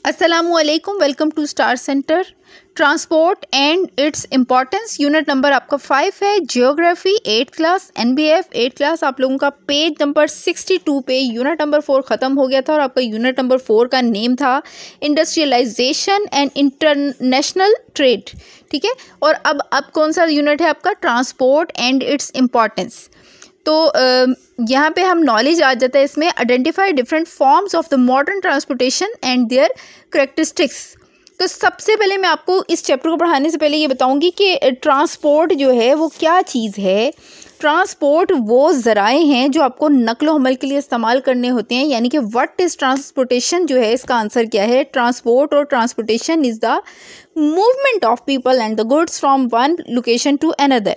अस्सलामुअलैकुम, welcome to Star Centre. Transport and its importance, unit number आपका 5 है। Geography 8th class, N B F 8th class. आप लोगों का पेज नंबर 62 पे यूनिट नंबर 4 ख़त्म हो गया था और आपका यूनिट नंबर 4 का नेम था इंडस्ट्रियलाइजेशन एंड इंटरनेशनल ट्रेड। ठीक है, और अब कौन सा यूनिट है आपका? Transport and its importance. तो यहाँ पे हम नॉलेज आ जाता है इसमें। Identify different forms of the modern transportation and their characteristics. तो सबसे पहले मैं आपको इस चैप्टर को पढ़ाने से पहले ये बताऊंगी कि ट्रांसपोर्ट जो है वो क्या चीज़ है। ट्रांसपोर्ट वो ज़राए हैं जो आपको नकलो हमल के लिए इस्तेमाल करने होते हैं, यानी कि व्हाट इज़ ट्रांसपोर्टेशन जो है, इसका आंसर क्या है? ट्रांसपोर्ट और transportation is the movement of people and the goods from one location to another.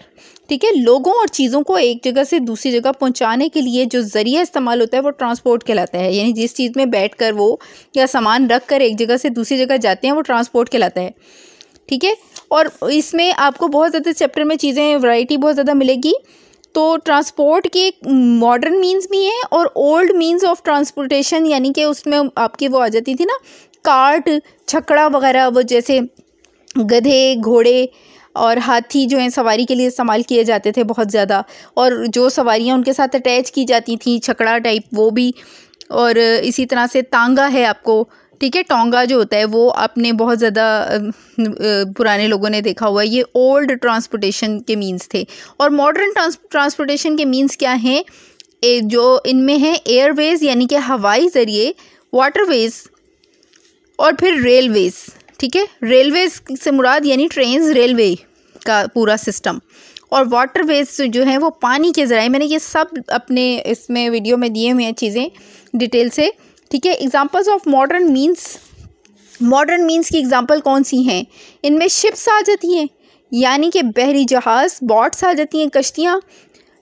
ठीक है, लोगों और चीज़ों को एक जगह से दूसरी जगह पहुंचाने के लिए जो ज़रिया इस्तेमाल होता है वो ट्रांसपोर्ट कहलाता है। यानी जिस चीज़ में बैठकर वो या सामान रख कर एक जगह से दूसरी जगह जाते हैं वो ट्रांसपोर्ट कहलाता है। ठीक है, और इसमें आपको बहुत ज़्यादा चैप्टर में चीज़ें वैरायटी बहुत ज़्यादा मिलेगी। तो ट्रांसपोर्ट के मॉडर्न मीन्स भी हैं और ओल्ड मीन्स ऑफ ट्रांसपोर्टेशन, यानी कि उसमें आपकी वो आ जाती थी ना, कार्ट, छकड़ा वगैरह, वो जैसे गधे, घोड़े और हाथी जो हैं सवारी के लिए इस्तेमाल किए जाते थे बहुत ज़्यादा, और जो सवारियाँ उनके साथ अटैच की जाती थी, छकड़ा टाइप, वो भी। और इसी तरह से तांगा है आपको। ठीक है, टोंगा जो होता है वो आपने बहुत ज़्यादा पुराने लोगों ने देखा हुआ है। ये ओल्ड ट्रांसपोर्टेशन के मीन्स थे। और मॉडर्न ट्रांसपोर्टेशन के मीन्स क्या हैं? जो इनमें है एयरवेज़ यानी कि हवाई ज़रिए, वाटरवेज़ और फिर रेलवेज़। ठीक है, रेलवेज़ से मुराद यानी ट्रेन्स, रेलवे का पूरा सिस्टम। और वाटरवेज़ जो है वो पानी के ज़राए। मैंने ये सब अपने इसमें वीडियो में दिए हुए हैं चीज़ें डिटेल से। ठीक है, एग्जांपल्स ऑफ मॉडर्न मीन्स की एग्जांपल कौन सी हैं? इनमें शिप्स आ जाती हैं, यानी कि बहरी जहाज़, बोट्स आ जाती हैं, कश्तियाँ।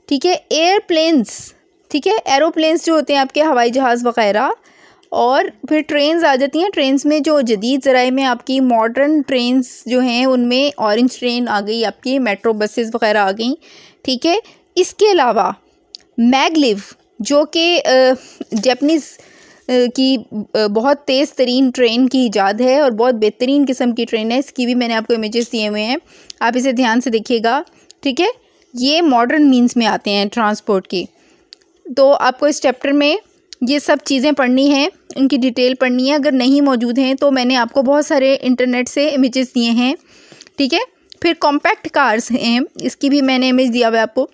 ठीक है, एयरप्लेन्स, ठीक है, एरोप्लेन्स जो होते हैं आपके हवाई जहाज़ वगैरह। और फिर ट्रेन्स आ जाती हैं। ट्रेन्स में जो जदीद ज़राए में आपकी मॉडर्न ट्रेन्स जो हैं उनमें ऑरेंज ट्रेन आ गई, आपकी मेट्रो बसेस वगैरह आ गई। ठीक है, इसके अलावा मैगलिव जो कि जापानीज़ की बहुत तेज़ तरीन ट्रेन की ईजाद है और बहुत बेहतरीन किस्म की ट्रेन है। इसकी भी मैंने आपको इमेजेस दिए हुए हैं, आप इसे ध्यान से देखिएगा। ठीक है, ये मॉडर्न मीन्स में आते हैं ट्रांसपोर्ट की। तो आपको इस चैप्टर में ये सब चीज़ें पढ़नी हैं, इनकी डिटेल पढ़नी है। अगर नहीं मौजूद हैं तो मैंने आपको बहुत सारे इंटरनेट से इमेजेस दिए हैं। ठीक है, फिर कॉम्पैक्ट कार्स हैं, इसकी भी मैंने इमेज दिया हुआ है आपको।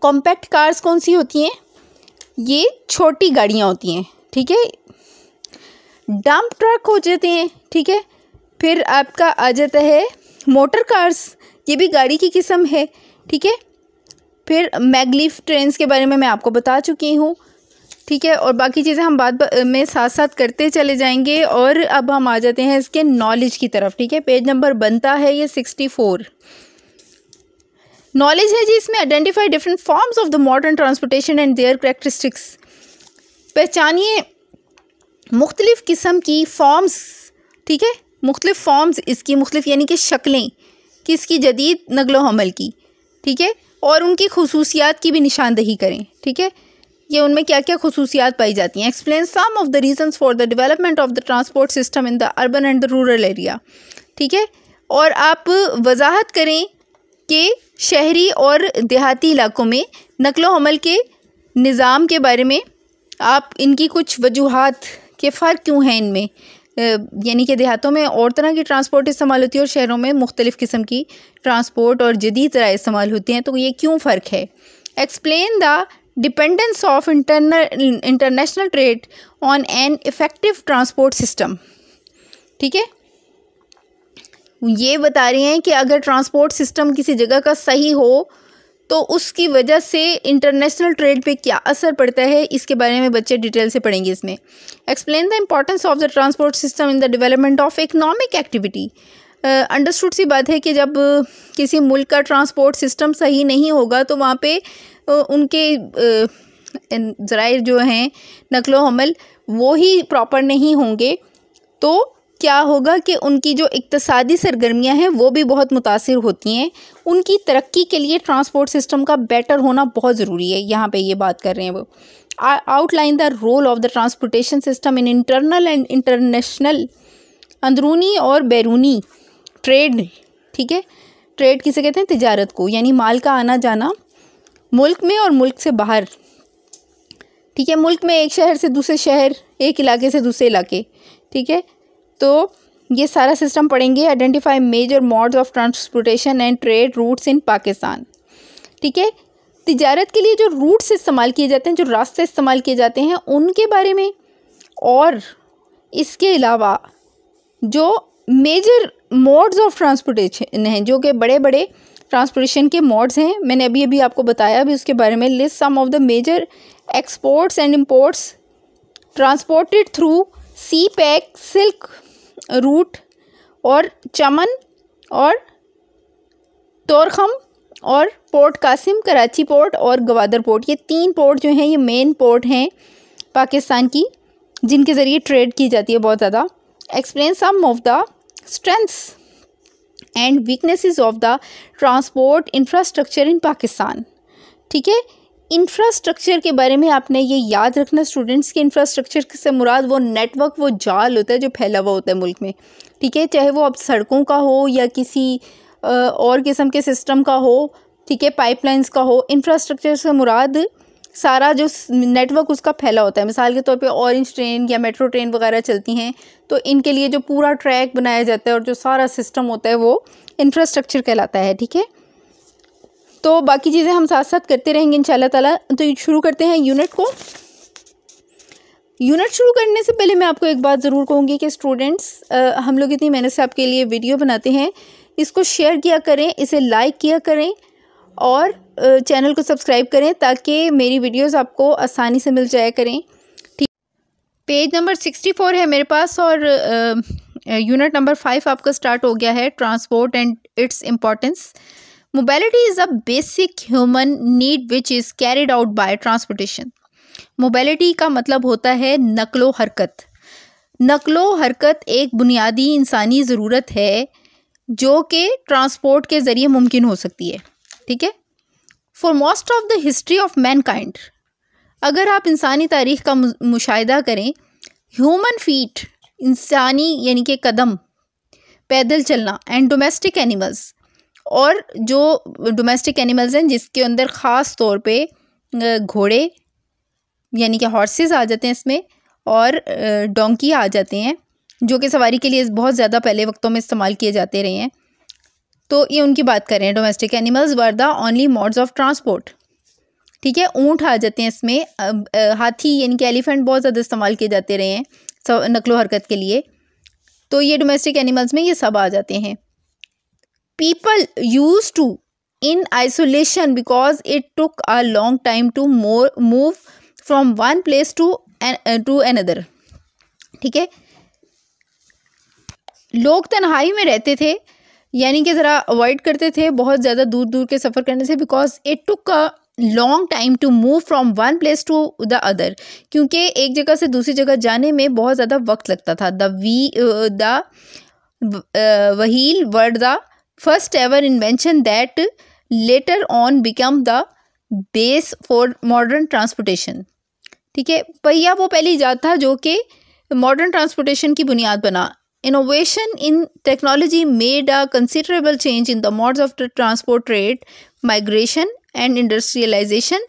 कॉम्पैक्ट कार्स कौन सी होती हैं? ये छोटी गाड़ियाँ होती हैं। ठीक है, डंप ट्रक हो जाते हैं। ठीक है, फिर आपका आ जाता है मोटर कार्स, ये भी गाड़ी की किस्म है। ठीक है, फिर मैगलिव ट्रेन्स के बारे में मैं आपको बता चुकी हूँ। ठीक है, और बाकी चीज़ें हम बाद में साथ साथ करते चले जाएंगे। और अब हम आ जाते हैं इसके नॉलेज की तरफ। ठीक है, पेज नंबर बनता है ये 64। नॉलेज है जी इसमें। Identify different forms of the modern transportation and their characteristics. पहचानिए मुख्तलिफ़ किस्म की फॉर्म्स। ठीक है, मुख्तलिफ़ फॉर्म्स इसकी, मुख्तलिफ़ यानी कि शक्लें किसकी? जदीद नकलो हमल की। ठीक है, और उनकी खसूसियात की भी निशानदही करें। ठीक है, ये उनमें क्या क्या खसूसियात पाई जाती हैं। Explain some of the reasons for the development of the transport system in the urban and the rural area. ठीक है, और आप वजाहत करें कि शहरी और देहाती इलाकों में नकलो हमल के निज़ाम के बारे में, आप इनकी कुछ वजूहात के फ़र्क क्यों हैं इनमें। यानी कि देहातों में और तरह की ट्रांसपोर्ट इस्तेमाल होती है और शहरों में मुख्तलिफ़ किस्म की ट्रांसपोर्ट और जदीद तरह इस्तेमाल होती हैं, तो ये क्यों फ़र्क है। Explain the dependence of international trade on an effective transport system. ठीक है, ये बता रहे हैं कि अगर ट्रांसपोर्ट सिस्टम किसी जगह का सही हो तो उसकी वजह से इंटरनेशनल ट्रेड पे क्या असर पड़ता है, इसके बारे में बच्चे डिटेल से पढ़ेंगे इसमें। Explain the importance of the transport system in the development of economic activity. Understood सी बात है कि जब किसी मुल्क का ट्रांसपोर्ट सिस्टम सही नहीं होगा तो वहाँ पे उनके ज़राए जो हैं नकलो हमल वो ही प्रॉपर नहीं होंगे, तो क्या होगा कि उनकी जो इक्तसादी सरगर्मियाँ हैं वो भी बहुत मुतासिर होती हैं। उनकी तरक्की के लिए ट्रांसपोर्ट सिस्टम का बेटर होना बहुत ज़रूरी है, यहाँ पे ये बात कर रहे हैं वो। Outline the role of the transportation system in internal and international, अंदरूनी और बैरूनी ट्रेड। ठीक है, ट्रेड किसे कहते हैं? तिजारत को, यानी माल का आना जाना मुल्क में और मुल्क से बाहर। ठीक है, मुल्क में एक शहर से दूसरे शहर, एक इलाके से दूसरे इलाके। ठीक है, तो ये सारा सिस्टम पढ़ेंगे। Identify major modes of transportation and trade routes in Pakistan. ठीक है, तिजारत के लिए जो रूट्स इस्तेमाल किए जाते हैं, जो रास्ते इस्तेमाल किए जाते हैं, उनके बारे में, और इसके अलावा जो मेजर मोड्स ऑफ ट्रांसपोर्टेशन हैं, जो कि बड़े बड़े ट्रांसपोर्टेशन के मोड्स हैं, मैंने अभी आपको बताया अभी उसके बारे में। List some of the major exports and imports transported through CPEC, silk route, और चमन और तोरखम और पोर्ट कासिम, कराची पोर्ट और गवादर पोर्ट। ये 3 पोर्ट जो हैं, ये मेन पोर्ट हैं पाकिस्तान की, जिनके ज़रिए ट्रेड की जाती है बहुत ज़्यादा। Explain some of the strengths and weaknesses of the transport infrastructure in Pakistan. ठीक है, इंफ्रास्ट्रक्चर के बारे में आपने ये याद रखना स्टूडेंट्स, के इंफ्रास्ट्रक्चर से मुराद वो नेटवर्क, वो जाल होता है जो फैला हुआ होता है मुल्क में। ठीक है, चाहे वो अब सड़कों का हो या किसी और किस्म के सिस्टम का हो। ठीक है, पाइपलाइंस का हो। इंफ्रास्ट्रक्चर से मुराद सारा जो नेटवर्क उसका फैला होता है। मिसाल के तौर पे ऑरेंज ट्रेन या मेट्रो ट्रेन वगैरह चलती हैं, तो इनके लिए जो पूरा ट्रैक बनाया जाता है और जो सारा सिस्टम होता है वो इंफ्रास्ट्रक्चर कहलाता है। ठीक है, तो बाकी चीज़ें हम साथ साथ करते रहेंगे इंशाल्लाह ताला। तो शुरू करते हैं यूनिट को। यूनिट शुरू करने से पहले मैं आपको एक बात ज़रूर कहूँगी कि स्टूडेंट्स, हम लोग इतनी मेहनत से आपके लिए वीडियो बनाते हैं, इसको शेयर किया करें, इसे लाइक किया करें और चैनल को सब्सक्राइब करें ताकि मेरी वीडियोस आपको आसानी से मिल जाया करें। ठीक, पेज नंबर 64 है मेरे पास और यूनिट नंबर 5 आपका स्टार्ट हो गया है, transport and its importance. Mobility is a basic human need which is carried out by transportation. Mobility का मतलब होता है नकलो हरकत। नकलो हरकत एक बुनियादी इंसानी ज़रूरत है जो कि ट्रांसपोर्ट के ज़रिए मुमकिन हो सकती है। ठीक है, for most of the history of Mankind, अगर आप इंसानी तारीख़ का मुशाहिदा करें, ह्यूमन फीट, इंसानी यानी कि कदम, पैदल चलना, एंड डोमेस्टिक एनिमल्स, और जो डोमेस्टिक एनिमल्स हैं जिसके अंदर ख़ास तौर पे घोड़े यानी कि हॉर्सेस आ जाते हैं इसमें, और डोंकी आ जाते हैं, जो कि सवारी के लिए बहुत ज़्यादा पहले वक्तों में इस्तेमाल किए जाते रहे हैं। तो ये उनकी बात कर रहे हैं। Domestic animals were the only modes of transport. ठीक है, ऊँट आ जाते हैं इसमें, हाथी यानी कि एलिफेंट बहुत ज़्यादा इस्तेमाल किए जाते रहे हैं नकलो हरकत के लिए। तो ये डोमेस्टिक एनिमल्स में ये सब आ जाते हैं। People use to in isolation because it took a long time to move from one place to another. ठीक है, लोग तन्हाई में रहते थे, यानी कि ज़रा अवॉइड करते थे बहुत ज़्यादा दूर दूर के सफ़र करने से, because it took a long time to move from one place to the other, क्योंकि एक जगह से दूसरी जगह जाने में बहुत ज़्यादा वक्त लगता था। The wheel were the first ever invention that later on become the base for modern transportation. ठीक है, पहिया वो पहली ईजाद था जो कि मॉडर्न ट्रांसपोर्टेशन की बुनियाद बना। Innovation in technology made a considerable change in the modes of transport, trade, migration and industrialization.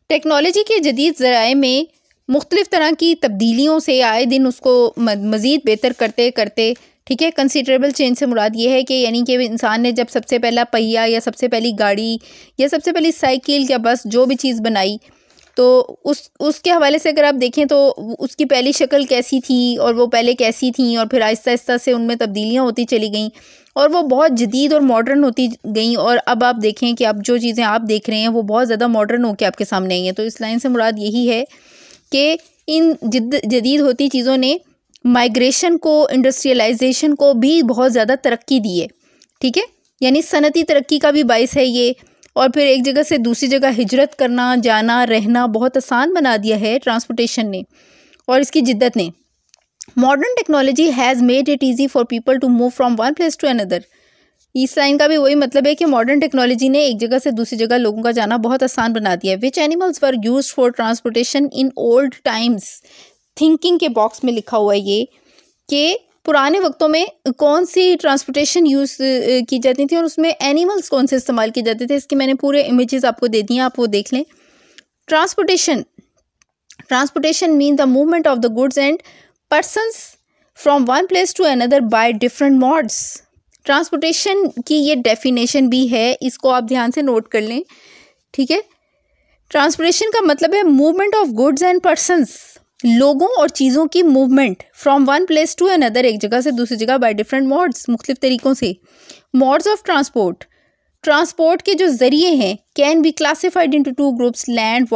Technology के जदीद ज़राए में मुख्तलिफ़ तरह की तब्दीलियों से आए दिन उसको मज़ीद बेहतर करते करते, ठीक है, कंसिडरेबल चेंज से मुराद ये है कि यानी कि इंसान ने जब सबसे पहला पहिया या सबसे पहली गाड़ी या सबसे पहली साइकिल या बस जो भी चीज़ बनाई, तो उसके हवाले से अगर आप देखें तो उसकी पहली शक्ल कैसी थी और वो पहले कैसी थी, और फिर आहिस्ता आहिस्ता से उनमें तब्दीलियाँ होती चली गई और वो बहुत जदीद और मॉडर्न होती गई। और अब आप देखें कि अब जो चीज़ें आप देख रहे हैं वो बहुत ज़्यादा मॉडर्न होकर आपके सामने आई हैं। तो इस लाइन से मुराद यही है कि इन जदीद होती चीज़ों ने माइग्रेशन को, इंडस्ट्रियलाइजेशन को भी बहुत ज़्यादा तरक्की दी है। ठीक है, यानी सनती तरक्की का भी बाइस है ये, और फिर एक जगह से दूसरी जगह हिजरत करना, जाना, रहना बहुत आसान बना दिया है ट्रांसपोर्टेशन ने और इसकी जिद्दत ने। Modern technology has made it easy for people to move from one place to another. इस लाइन का भी वही मतलब है कि मॉडर्न टेक्नोलॉजी ने एक जगह से दूसरी जगह लोगों का जाना बहुत आसान बना दिया है। Which animals were used for transportation in old times. Thinking के बॉक्स में लिखा हुआ है ये कि पुराने वक्तों में कौन सी ट्रांसपोर्टेशन यूज़ की जाती थी और उसमें एनिमल्स कौन से इस्तेमाल किए जाते थे। इसके मैंने पूरे इमेजेस आपको दे दिए हैं, आप वो देख लें। Transportation mean the movement of the goods and persons from one place to another by different modes. Transportation की ये डेफिनेशन भी है, इसको आप ध्यान से नोट कर लें, ठीक है। ट्रांसपोर्टेशन का मतलब है movement of goods and persons, लोगों और चीज़ों की movement from one place to another, एक जगह से दूसरी जगह, बाय डिफरेंट मोड्स, मुख्तलिफ तरीक़ों से। मोड्स ऑफ ट्रांसपोर्ट, ट्रांसपोर्ट के जो ज़रिए हैं, can be classified into two groups, land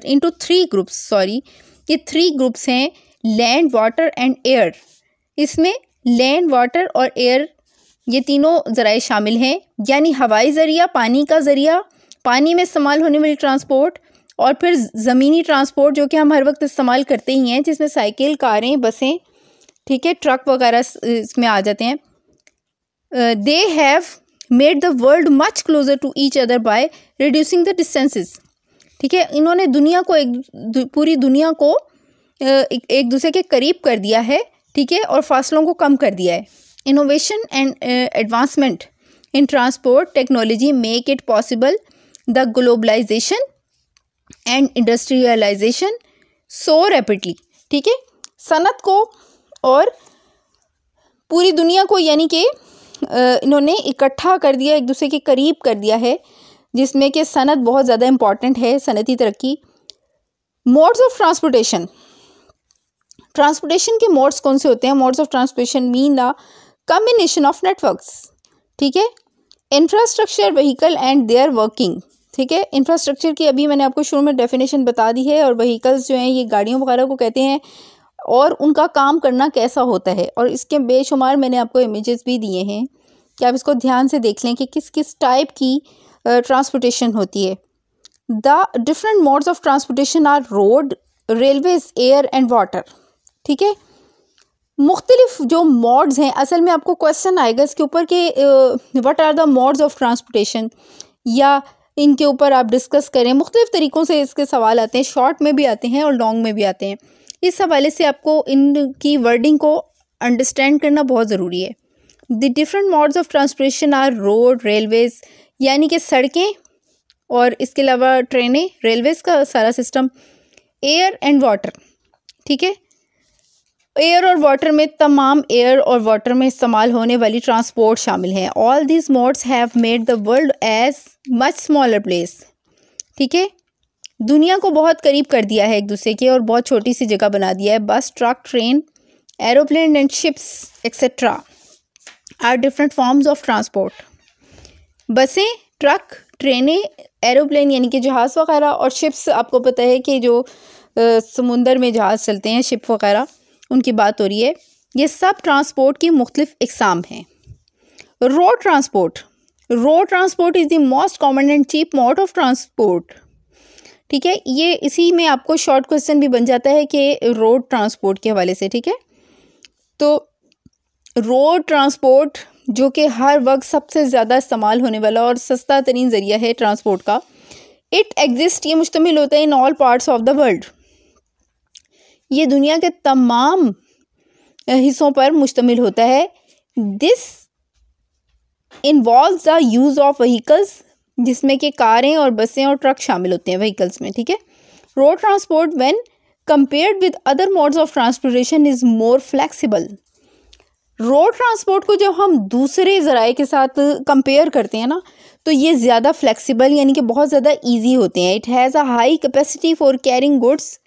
into three groups, sorry ये थ्री ग्रुप्स हैं, लैंड, वाटर एंड एयर। इसमें लैंड, वाटर और एयर ये तीनों ज़राए शामिल हैं, यानी हवाई ज़रिया, पानी का ज़रिया, पानी में इस्तेमाल होने वाली ट्रांसपोर्ट, और फिर ज़मीनी ट्रांसपोर्ट जो कि हम हर वक्त इस्तेमाल करते ही हैं, जिसमें साइकिल, कारें, बसें, ठीक है, ट्रक वगैरह इसमें आ जाते हैं। They have made the world much closer to each other by reducing the distances, ठीक है। इन्होंने दुनिया को पूरी दुनिया को एक दूसरे के करीब कर दिया है, ठीक है, और फासलों को कम कर दिया है। Innovation and advancement in transport technology make it possible the globalisation and industrialisation so rapidly, ठीक है। सनत को और पूरी दुनिया को यानी कि इन्होंने इकट्ठा कर दिया, एक दूसरे के करीब कर दिया है, जिसमें कि सनत बहुत ज़्यादा इम्पॉर्टेंट है, सनती तरक्की। मोड्स ऑफ ट्रांसपोर्टेशन, ट्रांसपोर्टेशन के मोड्स कौन से होते हैं? Modes of transportation mean the combination of networks, ठीक है, infrastructure, vehicle and their working, ठीक है। इंफ्रास्ट्रक्चर की अभी मैंने आपको शुरू में डेफिनेशन बता दी है, और व्हीकल्स जो हैं ये गाड़ियों वगैरह को कहते हैं, और उनका काम करना कैसा होता है, और इसके बेशुमार मैंने आपको इमेजेस भी दिए हैं कि आप इसको ध्यान से देख लें कि किस किस टाइप की ट्रांसपोर्टेशन होती है। The different modes of transportation are road, railways, air and water, ठीक है। मुख्तलिफ जो मोड्स हैं, असल में आपको क्वेश्चन आएगा इसके ऊपर कि what are the modes of transportation, या इनके ऊपर आप डिस्कस करें। मुख्तलिफ तरीक़ों से इसके सवाल आते हैं, शॉर्ट में भी आते हैं और लॉन्ग में भी आते हैं। इस हवाले से आपको इनकी वर्डिंग को अंडरस्टैंड करना बहुत ज़रूरी है। The different modes of transportation are road, railways यानी कि सड़कें, और इसके अलावा ट्रेनें, रेलवेज़ का सारा सिस्टम, एयर एंड वाटर, ठीक है। एयर और वाटर में तमाम एयर और वाटर में इस्तेमाल होने वाली ट्रांसपोर्ट शामिल हैं। All this modes have made the world as much smaller place, ठीक है। दुनिया को बहुत करीब कर दिया है एक दूसरे के, और बहुत छोटी सी जगह बना दिया है। Bus, truck, train, aeroplane and ships etcetera are different forms of transport. बसें, ट्रक, ट्रेनें, एरोप्लेन यानी कि जहाज़ वगैरह, और शिप्स आपको पता है कि जो समुंदर में जहाज़ चलते हैं, शिप वगैरह, उनकी बात हो रही है। ये सब ट्रांसपोर्ट की मुख्तलिफ इकसाम हैं। Road transport, road transport is the most common and cheap mode of transport, ठीक है। ये इसी में आपको शॉर्ट क्वेश्चन भी बन जाता है कि रोड ट्रांसपोर्ट के हवाले से, ठीक है। तो रोड ट्रांसपोर्ट जो कि हर वक्त सबसे ज़्यादा इस्तेमाल होने वाला और सस्ता तरीन ज़रिया है ट्रांसपोर्ट का, इट एग्जिस्ट, ये मुश्तमिल होता है in all parts of the world, ये दुनिया के तमाम हिस्सों पर मुश्तमिल होता है। This involves the use of vehicles, जिसमें कि कारें और बसें और ट्रक शामिल होते हैं व्हीकल्स में, ठीक है। Road transport when compared with other modes of transportation is more flexible. Road transport को जब हम दूसरे ज़राए के साथ कंपेयर करते हैं ना, तो ये ज़्यादा फ्लेक्सिबल यानी कि बहुत ज़्यादा ईजी होते हैं। It has a high capacity for carrying goods,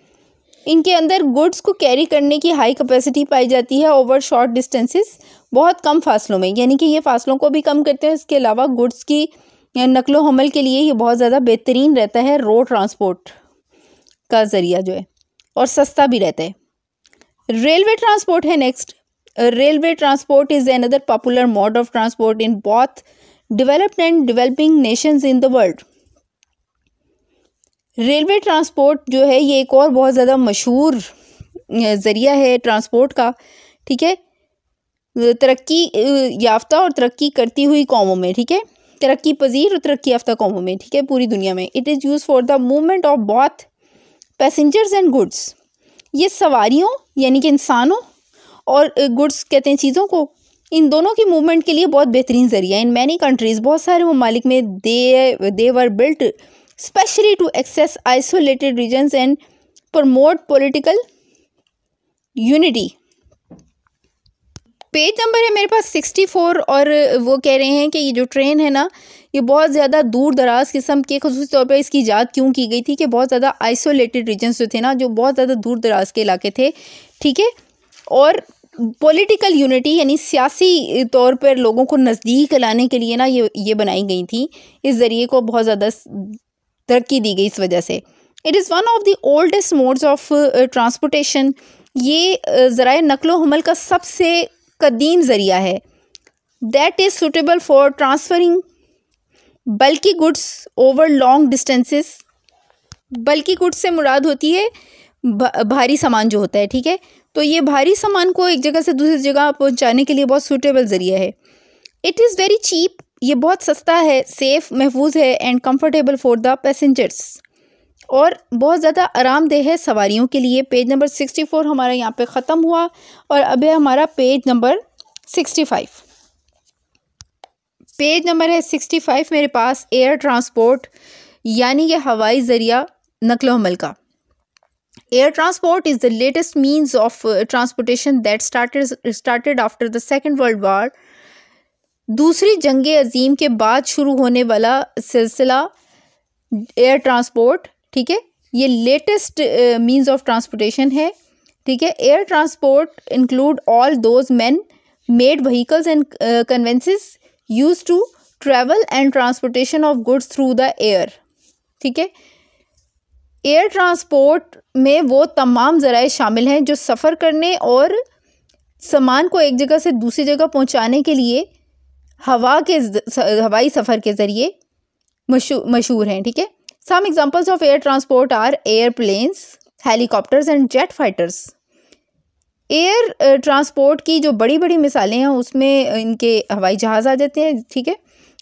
इनके अंदर गुड्स को कैरी करने की हाई कैपेसिटी पाई जाती है ओवर शॉर्ट डिस्टेंसेस, बहुत कम फासलों में, यानी कि ये फासलों को भी कम करते हैं। इसके अलावा गुड्स की नकलो हमल के लिए ये बहुत ज़्यादा बेहतरीन रहता है रोड ट्रांसपोर्ट का ज़रिया जो है, और सस्ता भी रहता है। रेलवे ट्रांसपोर्ट है next. Railway transport is another popular mode of transport in both developed and developing Nations in the world. Railway transport जो है ये एक और बहुत ज़्यादा मशहूर ज़रिया है ट्रांसपोर्ट का, ठीक है। तरक्की याफ्ता और तरक्की करती हुई कौमों में, ठीक है, तरक्की पजीर और तरक्की याफ्ता कौमों में, ठीक है, पूरी दुनिया में। It is use for the movement of both passengers and goods. ये सवारियों यानी कि इंसानों और गुड्स कहते हैं चीज़ों को, इन दोनों की मूवमेंट के लिए बहुत बेहतरीन ज़रिया। इन मैनी कंट्रीज़, बहुत सारे ममालिक में they were built specially to access isolated regions and promote political unity. Page number है मेरे पास 64 और वो कह रहे हैं कि ये जो ट्रेन है ना, ये बहुत ज़्यादा दूर दराज किस्म के, खुसूसी तौर पर इसकी इजाद क्यों की गई थी कि बहुत ज़्यादा आइसोलेटेड रीजन्स जो थे ना, जो बहुत ज़्यादा दूर दराज के इलाके थे, ठीक है, और पॉलिटिकल यूनिटी यानी सियासी तौर पर लोगों को नज़दीक लाने के लिए ना ये बनाई गई थी। इस ज़रिए को बहुत ज़्यादा तरक्की दी गई इस वजह से। It is one of the oldest modes of transportation. ये ज़राए नकलो हमल का सबसे कदीम ज़रिया है। That is suitable for transferring बल्कि गुड्स ओवर लॉन्ग डिस्टेंसेस। बल्कि गुड्स से मुराद होती है भारी सामान जो होता है, ठीक है, तो ये भारी सामान को एक जगह से दूसरी जगह पहुंचाने के लिए बहुत सूटेबल ज़रिया है। इट इज़ वेरी चीप, ये बहुत सस्ता है, सेफ़ महफूज है, and comfortable for the passengers, और बहुत ज़्यादा आरामदेह है सवारियों के लिए। पेज नंबर 64 हमारा यहाँ पे ख़त्म हुआ और अब है हमारा पेज नंबर 65। पेज नंबर है 65 मेरे पास, एयर ट्रांसपोर्ट यानी कि हवाई ज़रिया नकलो हमल का। Air transport is the latest means of transportation that started after the second world war. दूसरी जंग अजीम के बाद शुरू होने वाला सिलसिला एयर ट्रांसपोर्ट, ठीक है, ये लेटेस्ट मीन्स ऑफ ट्रांसपोर्टेशन है, ठीक है। Air transport include all those man made vehicles and conveyances use to travel and transportation of goods through the air, ठीक है। एयर ट्रांसपोर्ट में वो तमाम ज़राए शामिल हैं जो सफ़र करने और सामान को एक जगह से दूसरी जगह पहुंचाने के लिए हवाई सफ़र के ज़रिए मशहूर हैं, ठीक है। Some examples of air transport are airplanes, helicopters and jet fighters. Air transport की जो बड़ी बड़ी मिसालें हैं उसमें इनके हवाई जहाज़ आ जाते हैं, ठीक है,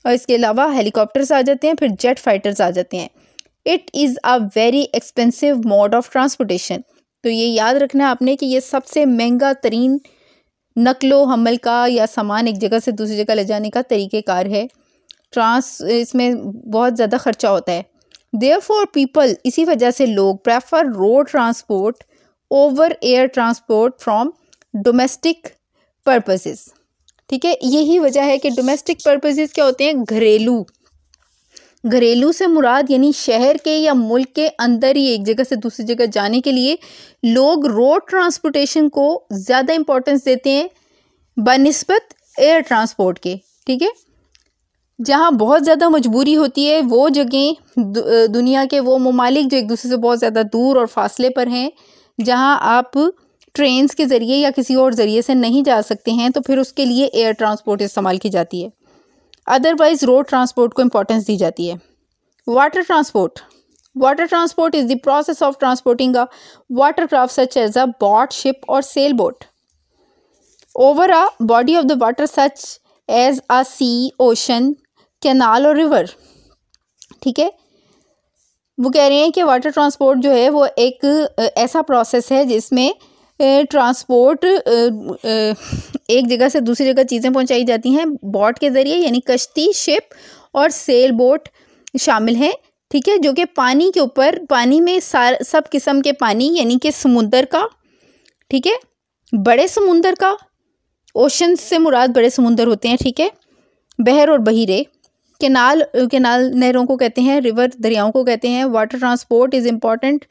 और इसके अलावा हेलीकॉप्टर्स आ जाते हैं, फिर जेट फाइटर्स आ जाते हैं। It is a very expensive mode of transportation. तो ये याद रखना है आपने कि ये सबसे महंगा तरीन नकलो हमल का या सामान एक जगह से दूसरी जगह ले जाने का तरीक़ेकार है। इसमें बहुत ज़्यादा ख़र्चा होता है। देयरफॉर पीपल, इसी वजह से लोग prefer road transport over air transport from domestic purposes, ठीक है। यही वजह है कि डोमेस्टिक पर्पसेस क्या होते हैं, घरेलू से मुराद यानी शहर के या मुल्क के अंदर ही एक जगह से दूसरी जगह जाने के लिए लोग रोड ट्रांसपोर्टेशन को ज़्यादा इम्पोर्टेंस देते हैं बनिस्बत एयर ट्रांसपोर्ट के, ठीक है। जहाँ बहुत ज़्यादा मजबूरी होती है वो जगह दुनिया के वो ममालिक जो एक दूसरे से बहुत ज़्यादा दूर और फासले पर हैं, जहाँ आप ट्रेन्स के ज़रिए या किसी और ज़रिए से नहीं जा सकते हैं, तो फिर उसके लिए एयर ट्रांसपोर्ट इस्तेमाल की जाती है। अदरवाइज़ रोड ट्रांसपोर्ट को इम्पोर्टेंस दी जाती है। Water transport is the process of transporting a water craft such as a boat, ship or sailboat over a body of the water such as a sea, ocean, canal or river, ठीक है। वो कह रहे हैं कि water transport जो है वो एक ऐसा प्रोसेस है जिसमें ट्रांसपोर्ट एक जगह से दूसरी जगह चीज़ें पहुंचाई जाती हैं बोट के ज़रिए, यानी कश्ती, शिप और सेल बोट शामिल हैं, ठीक है, जो कि पानी के ऊपर, पानी में सब किस्म के पानी यानी कि समुंदर का, ठीक है, बड़े समुंदर का, ओशन से मुराद बड़े समुंदर होते हैं, ठीक है, बहर और बहीरे, कैनाल नहरों को कहते हैं, रिवर दरियाओं को कहते हैं। वाटर ट्रांसपोर्ट इज़ इम्पॉर्टेंट,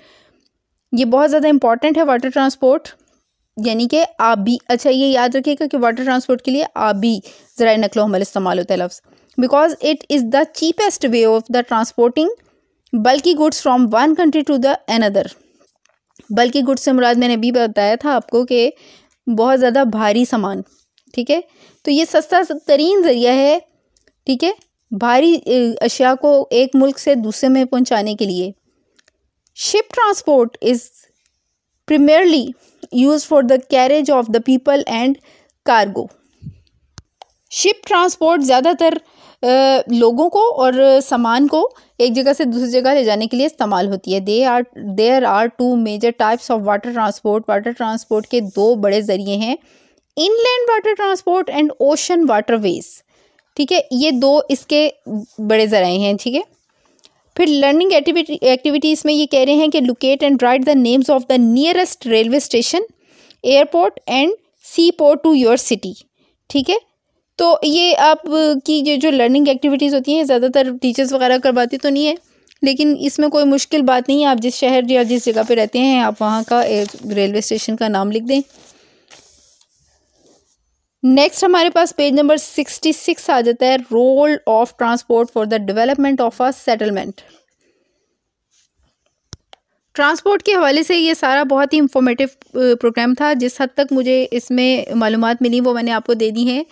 ये बहुत ज़्यादा इम्पॉर्टेंट है वाटर ट्रांसपोर्ट, यानी कि आबी। अच्छा, ये याद रखिएगा कि वाटर ट्रांसपोर्ट के लिए आबी ज़राए नकलो हमल इस्तेमाल होता है लफ्ज़, because it is the cheapest way of the transporting बल्कि goods from one country to the another. बल्कि गुड्स से मुराद मैंने अभी बताया था आपको कि बहुत ज़्यादा भारी सामान, ठीक है, तो ये सस्ता तरीन ज़रिया है, ठीक है, भारी अशिया को एक मुल्क से दूसरे में पहुंचाने के लिए। Ship transport is primarily used for the carriage of the people and cargo, ship transport ज़्यादातर लोगों को और सामान को एक जगह से दूसरी जगह ले जाने के लिए इस्तेमाल होती है। There are two major types of water transport. Water transport के दो बड़े ज़रिए हैं, inland water transport and ocean waterways. ठीक है, ये दो इसके बड़े ज़राए हैं। ठीक है, फिर लर्निंग एक्टिविटीज़ में ये कह रहे हैं कि locate and write the names of the nearest railway station, airport and sea port to your city. ठीक है, तो ये आप की जो लर्निंग एक्टिविटीज़ होती हैं ज़्यादातर टीचर्स वगैरह करवाती तो नहीं है, लेकिन इसमें कोई मुश्किल बात नहीं है। आप जिस शहर या जिस जगह पे रहते हैं आप वहाँ का रेलवे स्टेशन का नाम लिख दें। नेक्स्ट हमारे पास पेज नंबर 66 आ जाता है, role of transport for the development of a settlement. Transport के हवाले से ये सारा बहुत ही इंफॉर्मेटिव प्रोग्राम था। जिस हद तक मुझे इसमें मालूमात मिली वो मैंने आपको दे दी हैं।